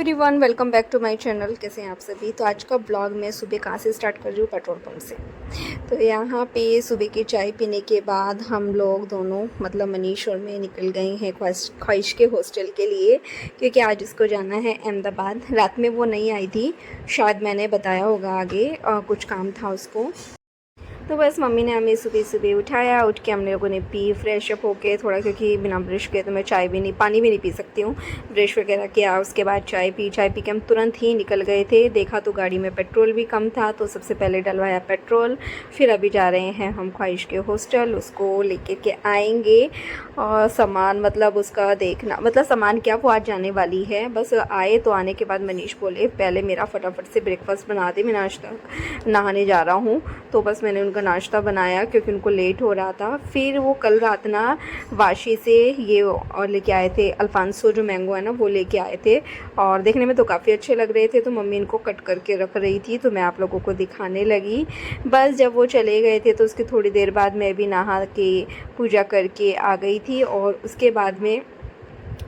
Everyone, welcome back to my channel. कैसे हैं आप सभी। तो आज का ब्लॉग मैं सुबह कहाँ से स्टार्ट कर रही हूँ, पेट्रोल पंप से। तो यहाँ पे सुबह की चाय पीने के बाद हम लोग दोनों मतलब मनीष और मैं निकल गए हैं ख्वाहिश के हॉस्टल के लिए, क्योंकि आज उसको जाना है अहमदाबाद। रात में वो नहीं आई थी, शायद मैंने बताया होगा आगे, कुछ काम था उसको। तो बस मम्मी ने हमें सुबह सुबह उठाया। उठ के हम लोगों ने पी, फ्रेश अप होके थोड़ा, क्योंकि बिना ब्रश के तो मैं चाय भी नहीं, पानी भी नहीं पी सकती हूँ। ब्रश वगैरह किया, उसके बाद चाय पी के हम तुरंत ही निकल गए थे। देखा तो गाड़ी में पेट्रोल भी कम था, तो सबसे पहले डलवाया पेट्रोल। फिर अभी जा रहे हैं हम ख्वाहिश के हॉस्टल, उसको लेके के आएंगे। और सामान मतलब उसका देखना, मतलब सामान क्या, वो आज जाने वाली है। बस आए तो आने के बाद मनीष बोले पहले मेरा फटाफट से ब्रेकफास्ट बना दे, मैं नाश्ता नहाने जा रहा हूँ। तो बस मैंने उनका नाश्ता बनाया क्योंकि उनको लेट हो रहा था। फिर वो कल रात ना वाशी से ये और लेके आए थे अल्फांसो, जो मैंगो है ना, वो लेके आए थे। और देखने में तो काफ़ी अच्छे लग रहे थे, तो मम्मी इनको कट करके रख रही थी, तो मैं आप लोगों को दिखाने लगी। बस जब वो चले गए थे तो उसकी थोड़ी देर बाद मैं भी नहा के पूजा करके आ गई थी। और उसके बाद में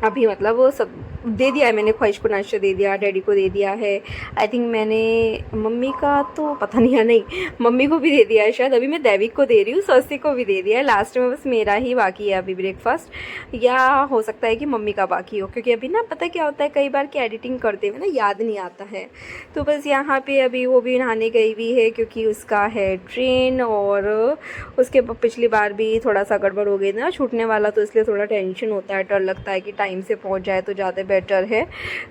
अभी मतलब वो सब दे दिया है मैंने, ख्वाहिश को नाश्ता दे दिया, डैडी को दे दिया है। आई थिंक मैंने मम्मी का तो पता नहीं है, नहीं मम्मी को भी दे दिया है शायद। अभी मैं दैविक को दे रही हूँ, स्वस्ति को भी दे दिया है। लास्ट में बस मेरा ही बाकी है अभी ब्रेकफास्ट, या हो सकता है कि मम्मी का बाकी हो, क्योंकि अभी ना पता क्या होता है, कई बार की एडिटिंग करते हुए ना याद नहीं आता है। तो बस यहाँ पे अभी वो भी नहाने गई हुई है, क्योंकि उसका है ट्रेन। और उसके पिछली बार भी थोड़ा सा गड़बड़ हो गई ना छूटने वाला, तो इसलिए थोड़ा टेंशन होता है, डर लगता है कि टाइम से पहुंच जाए तो ज़्यादा बेटर है।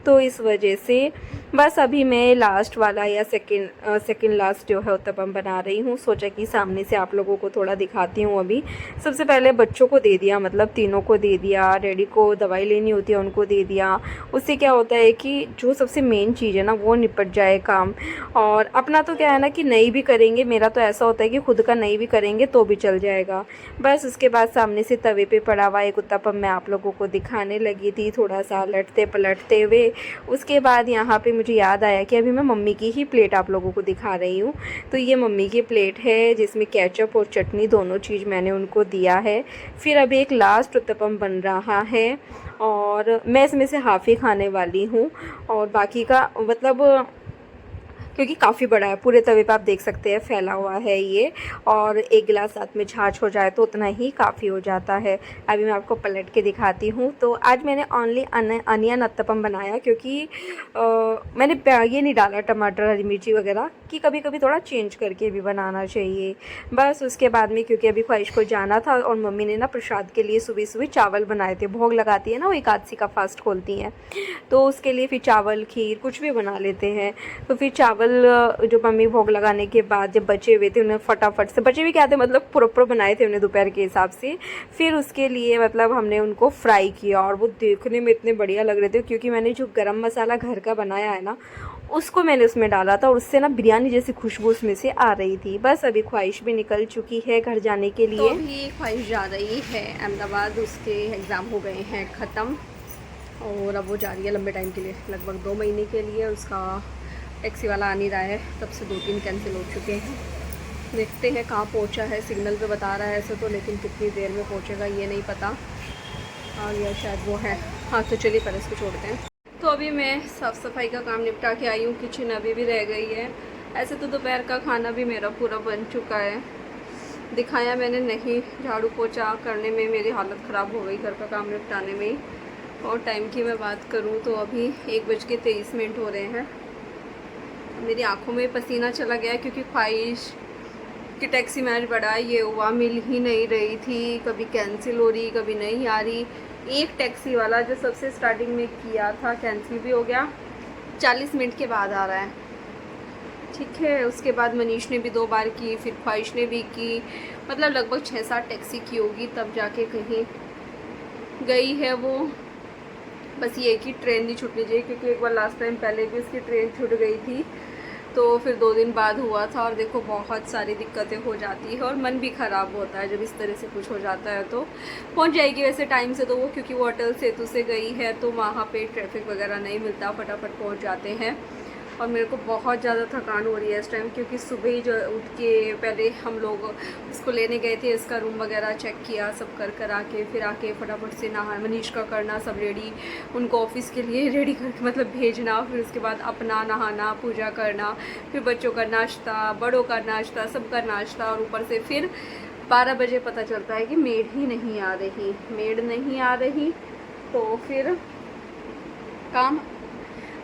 तो इस वजह से बस अभी मैं लास्ट वाला या सेकंड लास्ट जो है उत्तपम बना रही हूँ। सोचा कि सामने से आप लोगों को थोड़ा दिखाती हूँ। अभी सबसे पहले बच्चों को दे दिया, मतलब तीनों को दे दिया। डैडी को दवाई लेनी होती है, उनको दे दिया। उससे क्या होता है कि जो सबसे मेन चीज़ है ना, वो निपट जाए काम। और अपना तो क्या है ना कि नहीं भी करेंगे, मेरा तो ऐसा होता है कि खुद का नहीं भी करेंगे तो भी चल जाएगा। बस उसके बाद सामने से तवे पे पड़ा हुआ एक उत्तपम मैं आप लोगों को दिखाने लगी थी, थोड़ा सा लटते पलटते हुए। उसके बाद यहाँ पे मुझे याद आया कि अभी मैं मम्मी की ही प्लेट आप लोगों को दिखा रही हूँ। तो ये मम्मी की प्लेट है, जिसमें केचप और चटनी दोनों चीज़ मैंने उनको दिया है। फिर अभी एक लास्ट उत्तपम बन रहा है, और मैं इसमें से हाफ़ ही खाने वाली हूँ। और बाकी का मतलब क्योंकि काफ़ी बड़ा है, पूरे तवे पे आप देख सकते हैं फैला हुआ है ये। और एक गिलास साथ में छाछ हो जाए तो उतना ही काफ़ी हो जाता है। अभी मैं आपको पलट के दिखाती हूँ। तो आज मैंने ओनली अनियन उत्तपम बनाया, क्योंकि मैंने ये नहीं डाला टमाटर हरी मिर्ची वगैरह, कि कभी कभी थोड़ा चेंज करके भी बनाना चाहिए। बस उसके बाद में क्योंकि अभी ख्वाहिश को जाना था, और मम्मी ने ना प्रसाद के लिए सुबह सुबह चावल बनाए थे। भोग लगाती है ना वो, एकादशी का फास्ट खोलती हैं, तो उसके लिए फिर चावल खीर कुछ भी बना लेते हैं। तो फिर चावल जो मम्मी भोग लगाने के बाद जब बचे हुए थे, उन्हें फटाफट से, बचे भी क्या थे मतलब प्रॉपर बनाए थे उन्हें दोपहर के हिसाब से। फिर उसके लिए मतलब हमने उनको फ्राई किया, और वो देखने में इतने बढ़िया लग रहे थे, क्योंकि मैंने जो गरम मसाला घर का बनाया है ना, उसको मैंने उसमें डाला था, और उससे ना बिरयानी जैसी खुशबू उसमें से आ रही थी। बस अभी ख्वाहिश भी निकल चुकी है घर जाने के लिए। तो अभी ख्वाहिश जा रही है अहमदाबाद, उसके एग्ज़ाम हो गए हैं ख़त्म, और अब वो जा रही है लंबे टाइम के लिए, लगभग 2 महीने के लिए। उसका टैक्सी वाला आ नहीं रहा है, तब से 2-3 कैंसिल हो चुके हैं। देखते हैं कहाँ पहुँचा है, सिग्नल पे बता रहा है ऐसे तो, लेकिन कितनी देर में पहुँचेगा ये नहीं पता। आ गया शायद वो है। हाँ तो चलिए पहले इसको छोड़ते हैं। तो अभी मैं साफ़ सफाई का काम निपटा के आई हूँ, किचन अभी भी रह गई है। ऐसे तो दोपहर का खाना भी मेरा पूरा बन चुका है, दिखाया मैंने नहीं। झाड़ू पोछा करने में मेरी हालत ख़राब हो गई, घर का काम निपटाने में ही। और टाइम की मैं बात करूँ तो अभी 1:23 हो रहे हैं। मेरी आंखों में पसीना चला गया, क्योंकि ख्वाहिश की टैक्सी में आज बड़ा ये हुआ, मिल ही नहीं रही थी, कभी कैंसिल हो रही, कभी नहीं आ रही। एक टैक्सी वाला जो सबसे स्टार्टिंग में किया था कैंसिल भी हो गया, 40 मिनट के बाद आ रहा है। ठीक है, उसके बाद मनीष ने भी 2 बार की, फिर ख्वाहिश ने भी की, मतलब लगभग 6-7 टैक्सी की होगी, तब जाके कहीं गई है वो। बस ये कि ट्रेन नहीं छूटनी चाहिए, क्योंकि एक बार लास्ट टाइम पहले भी उसकी ट्रेन छूट गई थी, तो फिर 2 दिन बाद हुआ था। और देखो बहुत सारी दिक्कतें हो जाती है, और मन भी ख़राब होता है जब इस तरह से कुछ हो जाता है। तो पहुंच जाएगी वैसे टाइम से तो वो, क्योंकि वो अटल सेतु से गई है, तो वहाँ पे ट्रैफिक वगैरह नहीं मिलता, फटाफट पहुंच जाते हैं। और मेरे को बहुत ज़्यादा थकान हो रही है इस टाइम, क्योंकि सुबह ही जो उठ के पहले हम लोग उसको लेने गए थे, इसका रूम वगैरह चेक किया, सब कर आके फिर आके फटाफट से नहा, मनीष का करना सब रेडी, उनको ऑफिस के लिए रेडी करके मतलब भेजना, फिर उसके बाद अपना नहाना, पूजा करना, फिर बच्चों का नाश्ता, बड़ों का नाश्ता, सबका नाश्ता, और ऊपर से फिर 12 बजे पता चलता है कि मेड ही नहीं आ रही। तो फिर काम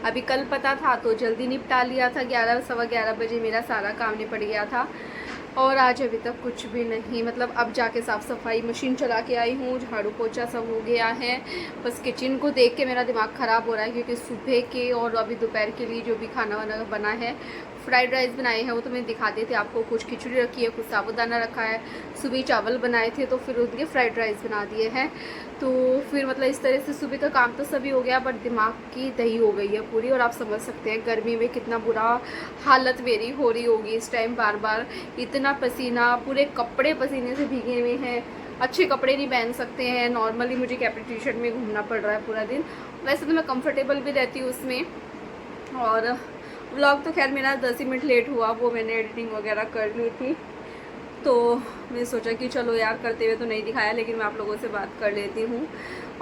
अभी कल पता था तो जल्दी निपटा लिया था, 11 सवा 11 बजे मेरा सारा काम निपट गया था। और आज अभी तक कुछ भी नहीं, मतलब अब जाके साफ़ सफाई मशीन चला के आई हूँ, झाड़ू पोछा सब हो गया है। बस किचन को देख के मेरा दिमाग ख़राब हो रहा है, क्योंकि सुबह के और अभी दोपहर के लिए जो भी खाना वाना बना है, फ्राइड राइस बनाए हैं वो तो मैंने दिखा दिए थे आपको, कुछ खिचड़ी रखी है, कुछ साबुदाना रखा है, सुबह चावल बनाए थे तो फिर उनके फ्राइड राइस बना दिए हैं। तो फिर मतलब इस तरह से सुबह का काम तो सभी हो गया, बट दिमाग की दही हो गई है पूरी। और आप समझ सकते हैं गर्मी में कितना बुरा हालत मेरी हो रही होगी इस टाइम, बार बार इतना पसीना, पूरे कपड़े पसीने से भीगे हुए हैं, अच्छे कपड़े नहीं पहन सकते हैं, नॉर्मली मुझे कैप्री टी शर्ट में घूमना पड़ रहा है पूरा दिन। वैसे तो मैं कंफर्टेबल भी रहती हूँ उसमें। और व्लॉग तो खैर मेरा 10 ही मिनट लेट हुआ, वो मैंने एडिटिंग वगैरह कर ली थी, तो मैं सोचा कि चलो यार करते हुए तो नहीं दिखाया, लेकिन मैं आप लोगों से बात कर लेती हूँ।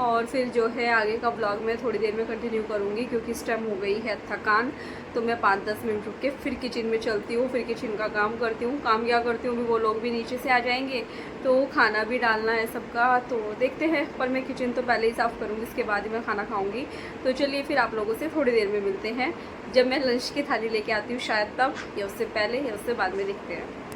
और फिर जो है आगे का ब्लॉग मैं थोड़ी देर में कंटिन्यू करूँगी, क्योंकि इस टाइम हो गई है थकान। तो मैं 5-10 मिनट रुक के फिर किचन में चलती हूँ, फिर किचन का काम करती हूँ। काम क्या करती हूँ भी, वो लोग भी नीचे से आ जाएंगे तो खाना भी डालना है सबका, तो देखते हैं। पर मैं किचन तो पहले ही साफ़ करूँगी, इसके बाद ही मैं खाना खाऊँगी। तो चलिए फिर आप लोगों से थोड़ी देर में मिलते हैं, जब मैं लंच की थाली लेके आती हूँ, शायद तब, या उससे पहले या उससे बाद में देखते हैं।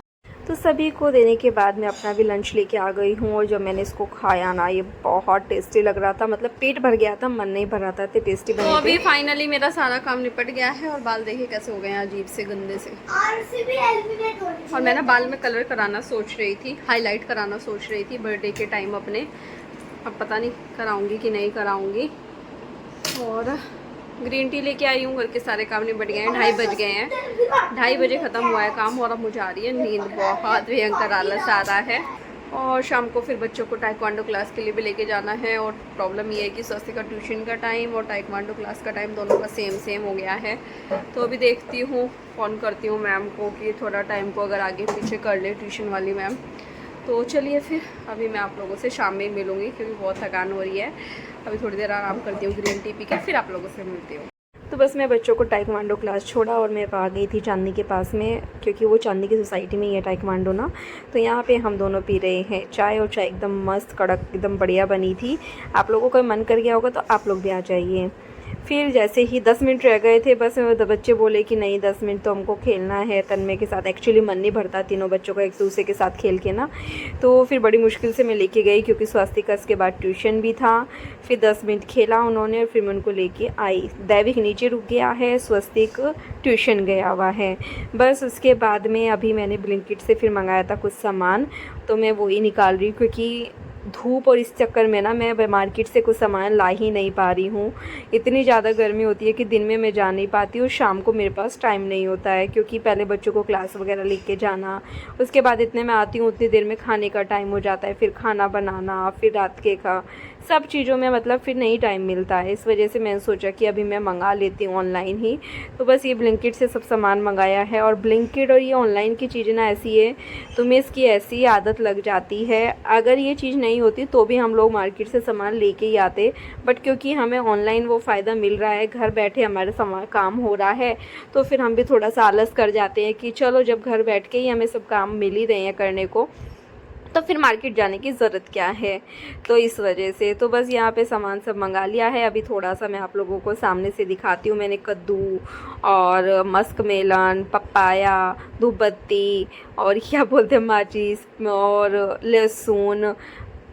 तो सभी को देने के बाद मैं अपना भी लंच लेके आ गई हूँ, और जब मैंने इसको खाया ना, ये बहुत टेस्टी लग रहा था, मतलब पेट भर गया था, मन नहीं भर रहा था, इतने टेस्टी बने थे। तो अभी फाइनली मेरा सारा काम निपट गया है, और बाल देखिए कैसे हो गए हैं अजीब से गंदे से। और मैं ना बाल में कलर कराना सोच रही थी, हाईलाइट कराना सोच रही थी बर्थडे के टाइम अपने, अब पता नहीं कराऊंगी कि नहीं कराऊंगी। और ग्रीन टी लेके आई हूँ, घर के सारे काम निपट गए हैं, 2:30 बज गए हैं, 2:30 बजे ख़त्म हुआ है काम, और अब मुझे आ रही है नींद, बहुत भयंकर आलस आ रहा है। और शाम को फिर बच्चों को टाइक्वांडो क्लास के लिए भी लेके जाना है, और प्रॉब्लम ये है कि स्वस्ति का ट्यूशन का टाइम और टाइक्वांडो क्लास का टाइम दोनों का सेम हो गया है। तो अभी देखती हूँ, फ़ोन करती हूँ मैम को कि थोड़ा टाइम को अगर आगे पीछे कर ले ट्यूशन वाली मैम। तो चलिए फिर अभी मैं आप लोगों से शाम में मिलूँगी, क्योंकि बहुत थकान हो रही है। अभी थोड़ी देर आराम करती हूँ, ग्रीन टी पी के फिर आप लोगों से मिलती हूँ। तो बस मैं बच्चों को टाइक्वांडो क्लास छोड़ा, और मैं आ गई थी चांदनी के पास में, क्योंकि वो चांदनी की सोसाइटी में ही है टाइक्वांडो ना। तो यहाँ पे हम दोनों पी रहे हैं चाय, और चाय एकदम मस्त कड़क एकदम बढ़िया बनी थी। आप लोगों का मन कर गया होगा तो आप लोग भी आ जाइए। फिर जैसे ही 10 मिनट रह गए थे, बस बच्चे बोले कि नहीं 10 मिनट तो हमको खेलना है तन्मय के साथ। एक्चुअली मन नहीं भरता तीनों बच्चों का एक दूसरे के साथ खेल के ना, तो फिर बड़ी मुश्किल से मैं लेके गई, क्योंकि स्वास्तिक का इसके बाद ट्यूशन भी था। फिर 10 मिनट खेला उन्होंने, और फिर मैं उनको लेके आई। दैविक नीचे रुक गया है, स्वस्तिक ट्यूशन गया हुआ है। बस उसके बाद में अभी मैंने ब्लिंकिट से फिर मंगाया था कुछ सामान, तो मैं वही निकाल रही हूँ, क्योंकि धूप और इस चक्कर में ना मैं मार्केट से कुछ सामान ला ही नहीं पा रही हूँ। इतनी ज़्यादा गर्मी होती है कि दिन में मैं जा नहीं पाती हूँ, शाम को मेरे पास टाइम नहीं होता है, क्योंकि पहले बच्चों को क्लास वगैरह लेके जाना, उसके बाद इतने में आती हूँ उतनी देर में खाने का टाइम हो जाता है, फिर खाना बनाना, फिर रात के का सब चीज़ों में मतलब फिर नहीं टाइम मिलता है। इस वजह से मैंने सोचा कि अभी मैं मंगा लेती हूँ ऑनलाइन ही। तो बस ये ब्लिंकिट से सब सामान मंगाया है, और ब्लिंकिट और ये ऑनलाइन की चीज़ें ना ऐसी है, तुम्हें इसकी ऐसी आदत लग जाती है। अगर ये चीज़ नहीं होती तो भी हम लोग मार्केट से सामान लेके ही आते, बट क्योंकि हमें ऑनलाइन वो फ़ायदा मिल रहा है, घर बैठे हमारे सामान काम हो रहा है, तो फिर हम भी थोड़ा सा आलस कर जाते हैं कि चलो जब घर बैठ के ही हमें सब काम मिल ही रहे हैं करने को, तो फिर मार्केट जाने की ज़रूरत क्या है। तो इस वजह से तो बस यहाँ पे सामान सब मंगा लिया है। अभी थोड़ा सा मैं आप लोगों को सामने से दिखाती हूँ। मैंने कद्दू और मस्क मेलन, पपाया, धूप बत्ती और क्या बोलते हैं माचिस, और लहसुन,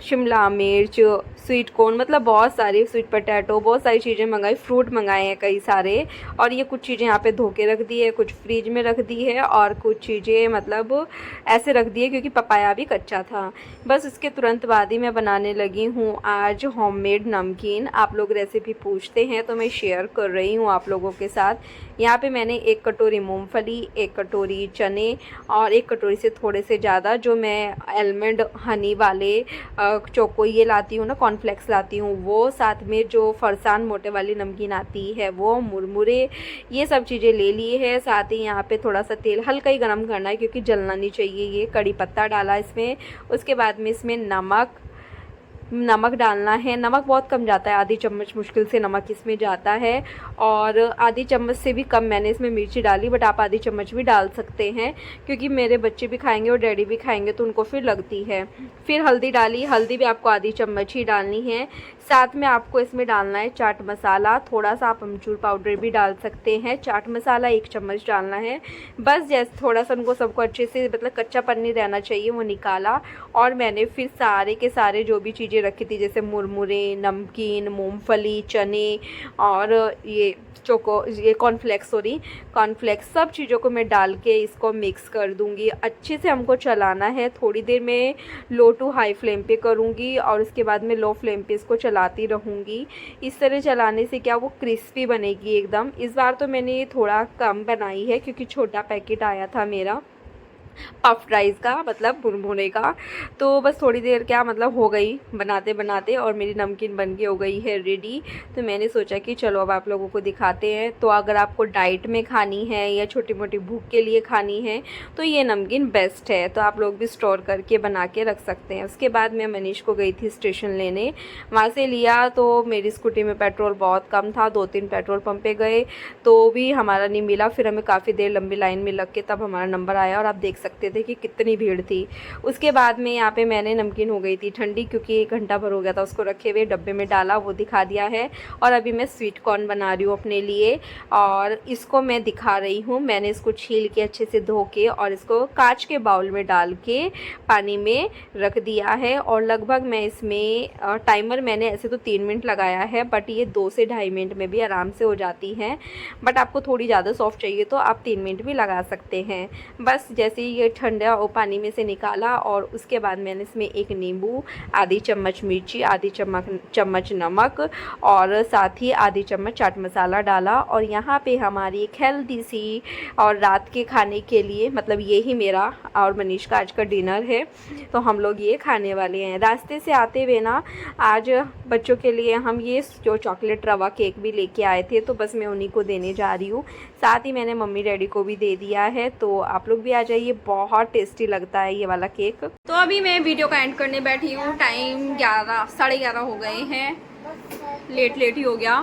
शिमला मिर्च, स्वीट कॉर्न, मतलब बहुत सारी, स्वीट पोटैटो, बहुत सारी चीज़ें मंगाई। फ्रूट मंगाए हैं कई सारे, और ये कुछ चीज़ें यहाँ पे धो के रख दी है, कुछ फ्रिज में रख दी है, और कुछ चीज़ें मतलब ऐसे रख दी है क्योंकि पपाया भी कच्चा था। बस इसके तुरंत बाद ही मैं बनाने लगी हूँ आज होममेड नमकीन। आप लोग रेसिपी पूछते हैं तो मैं शेयर कर रही हूँ आप लोगों के साथ। यहाँ पे मैंने 1 कटोरी मूंगफली, 1 कटोरी चने, और 1 कटोरी से थोड़े से ज़्यादा जो मैं आलमंड हनी वाले चोको ये लाती हूँ ना, कॉर्नफ्लेक्स कॉर्नफ्लेक्स लाती हूँ वो, साथ में जो फरसान मोटे वाली नमकीन आती है वो, मुरमुरे, ये सब चीज़ें ले ली है। साथ ही यहाँ पे थोड़ा सा तेल हल्का ही गरम करना है क्योंकि जलना नहीं चाहिए। ये कड़ी पत्ता डाला इसमें, उसके बाद में इसमें नमक डालना है। नमक बहुत कम जाता है, आधी चम्मच मुश्किल से नमक इसमें जाता है, और आधी चम्मच से भी कम मैंने इसमें मिर्ची डाली, बट आप आधी चम्मच भी डाल सकते हैं क्योंकि मेरे बच्चे भी खाएंगे और डैडी भी खाएंगे तो उनको फिर लगती है। फिर हल्दी डाली, हल्दी भी आपको आधी चम्मच ही डालनी है। साथ में आपको इसमें डालना है चाट मसाला, थोड़ा सा आप अमचूर पाउडर भी डाल सकते हैं। चाट मसाला 1 चम्मच डालना है बस। जैसे थोड़ा सा उनको सबको अच्छे से, मतलब कच्चापन नहीं रहना चाहिए, वो निकाला। और मैंने फिर सारे के सारे जो भी चीज़ें रखी थी जैसे मुरमुरे, नमकीन, मूंगफली, चने और ये कॉर्नफ्लेक्स, सब चीज़ों को मैं डाल के इसको मिक्स कर दूंगी। अच्छे से हमको चलाना है, थोड़ी देर में लो टू हाई फ्लेम पे करूंगी और उसके बाद में लो फ्लेम पे इसको चलाती रहूंगी। इस तरह चलाने से क्या वो क्रिस्पी बनेगी एकदम। इस बार तो मैंने ये थोड़ा कम बनाई है क्योंकि छोटा पैकेट आया था मेरा पफ राइस का, मतलब भुनभुने का। तो बस थोड़ी देर क्या मतलब हो गई बनाते बनाते और मेरी नमकीन बन के हो गई है रेडी। तो मैंने सोचा कि चलो अब आप लोगों को दिखाते हैं। तो अगर आपको डाइट में खानी है या छोटी मोटी भूख के लिए खानी है तो ये नमकीन बेस्ट है। तो आप लोग भी स्टोर करके बना के रख सकते हैं। उसके बाद मैं मनीष को गई थी स्टेशन लेने, वहाँ से लिया। तो मेरी स्कूटी में पेट्रोल बहुत कम था, 2-3 पेट्रोल पंप पे गए तो भी हमारा नहीं मिला। फिर हमें काफ़ी देर लंबी लाइन में लग के तब हमारा नंबर आया और आप देख सकते थे कि कितनी भीड़ थी। उसके बाद में यहाँ पे मैंने नमकीन हो गई थी ठंडी क्योंकि 1 घंटा भर हो गया था उसको रखे हुए, डब्बे में डाला, वो दिखा दिया है। और अभी मैं स्वीट कॉर्न बना रही हूँ अपने लिए और इसको मैं दिखा रही हूँ। मैंने इसको छील के अच्छे से धो के और इसको कांच के बाउल में डाल के पानी में रख दिया है। और लगभग मैं इसमें टाइमर मैंने ऐसे तो 3 मिनट लगाया है, बट ये 2 से ढाई मिनट में भी आराम से हो जाती है। बट आपको थोड़ी ज़्यादा सॉफ्ट चाहिए तो आप 3 मिनट भी लगा सकते हैं। बस जैसे ही ये ठंडा पानी में से निकाला और उसके बाद मैंने इसमें 1 नींबू, आधी चम्मच मिर्ची, आधी चम्मच नमक और साथ ही आधी चम्मच चाट मसाला डाला। और यहाँ पे हमारी एक हेल्दी सी और रात के खाने के लिए, मतलब ये ही मेरा और मनीष का आज का डिनर है। तो हम लोग ये खाने वाले हैं। रास्ते से आते हुए ना आज बच्चों के लिए हम ये जो चॉकलेट रवा केक भी लेके आए थे, तो बस मैं उन्हीं को देने जा रही हूँ। साथ ही मैंने मम्मी डैडी को भी दे दिया है। तो आप लोग भी आ जाइए, बहुत टेस्टी लगता है ये वाला केक। तो अभी मैं वीडियो का एंड करने बैठी हूँ। टाइम 11-11:30 हो गए हैं, लेट ही हो गया।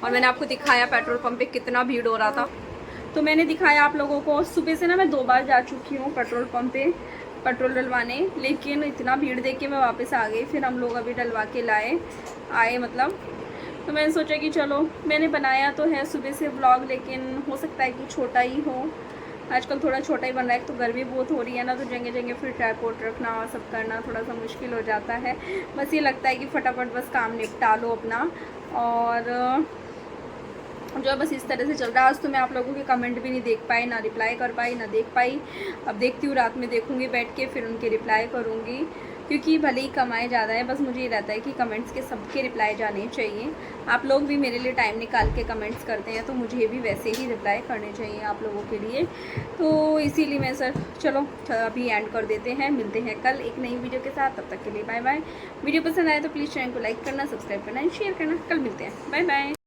और मैंने आपको दिखाया पेट्रोल पंप पे कितना भीड़ हो रहा था। तो मैंने दिखाया आप लोगों को, सुबह से ना मैं 2 बार जा चुकी हूँ पेट्रोल पंप पे पेट्रोल डलवाने, लेकिन इतना भीड़ देख के मैं वापस आ गई। फिर हम लोग अभी डलवा के आए मतलब। तो मैंने सोचा कि चलो, मैंने बनाया तो है सुबह से व्लॉग, लेकिन हो सकता है कि छोटा ही हो। आजकल थोड़ा छोटा ही बन रहा है, तो गर्मी बहुत हो रही है ना, तो जगह जगह फिर ट्राइपॉड रखना और सब करना थोड़ा सा मुश्किल हो जाता है। बस ये लगता है कि फटाफट बस काम निपटा लो अपना। और जो बस इस तरह से चल रहा है। आज तो मैं आप लोगों के कमेंट भी नहीं देख पाई, ना रिप्लाई कर पाई, ना देख पाई। अब देखती हूँ, रात में देखूँगी बैठ के, फिर उनके रिप्लाई करूँगी। क्योंकि भले ही कमाए ज़्यादा है, बस मुझे ये रहता है कि कमेंट्स के सबके रिप्लाई जाने चाहिए। आप लोग भी मेरे लिए टाइम निकाल के कमेंट्स करते हैं, तो मुझे भी वैसे ही रिप्लाई करने चाहिए आप लोगों के लिए। तो इसीलिए मैं चलो अभी एंड कर देते हैं। मिलते हैं कल एक नई वीडियो के साथ, तब तक के लिए बाय बाय। वीडियो पसंद आए तो प्लीज़ चैनल को लाइक करना, सब्सक्राइब करना एंड शेयर करना। कल मिलते हैं, बाय बाय।